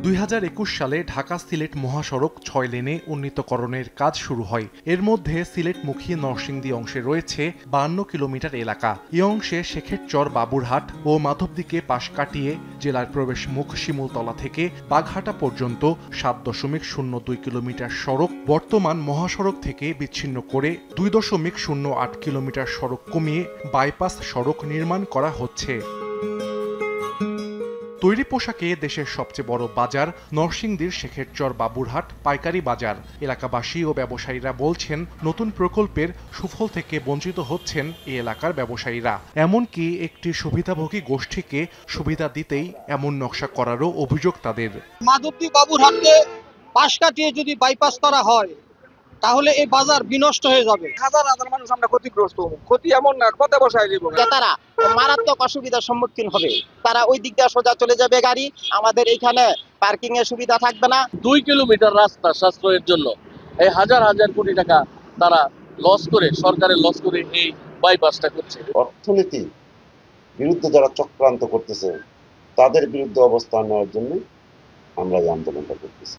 2021 সালে ঢাকা সিলেট মহাসড়ক 6 লেনে উন্নীতকরণের কাজ শুরু হয়। এর মধ্যে সিলেটমুখী নরসিংদী অংশে রয়েছে 52 কিলোমিটার এলাকা। এই অংশে শেখেরচর, বাবুরহাট ও মাধবদীকে পাশ কাটিয়ে জেলার প্রবেশ মুখ শিমুলতলা থেকে বাঘহাটা পর্যন্ত 7.02 কিলোমিটার সড়ক বর্তমান মহাসড়ক থেকে বিচ্ছিন্ন করে 2.08 কিলোমিটার সড়ক কমিয়ে বাইপাস সড়ক নির্মাণ করা হচ্ছে। তৈরি পোশাকে দেশের সবচেয়ে বড় বাজার নরসিংদীর শেখেরচর বাবুরহাট পাইকারি বাজার। এলাকাবাসী ও ব্যবসায়ীরা বলছেন, নতুন প্রকল্পের সুফল থেকে বঞ্চিত হচ্ছেন এই এলাকার ব্যবসায়ীরা। এমনকি একটি সুবিধাভোগী গোষ্ঠীকে সুবিধা দিতেই এমন নকশা করারও অভিযোগ তাদের। মাধবদী বাবুরহাটকে পাশ কাটিয়ে যদি বাইপাস করা হয় তাহলে এই বাজার বিনষ্ট হয়ে যাবে। হাজার হাজার মানুষ আমরা ক্ষতিগ্রস্ত হবো। ক্ষতি এমন না, কথা বসায় দিব, ক্রেতারা মারাত্মক অসুবিধার সম্মুখীন হবে। তারা ওই দিক দিয়ে সোজা চলে যাবে গাড়ি, আমাদের এইখানে পার্কিং এর সুবিধা থাকবে না। 2 কিলোমিটার রাস্তা সাশ্রয়ের জন্য এই হাজার হাজার কোটি টাকা তারা লস করে, সরকারের লস করে এই বাইপাসটা করছে। অর্থনীতি বিরুদ্ধে যারা চক্রান্ত করতেছে তাদের বিরুদ্ধে অবস্থান নেওয়ার জন্য আমরা এই আন্দোলনটা করতেছি।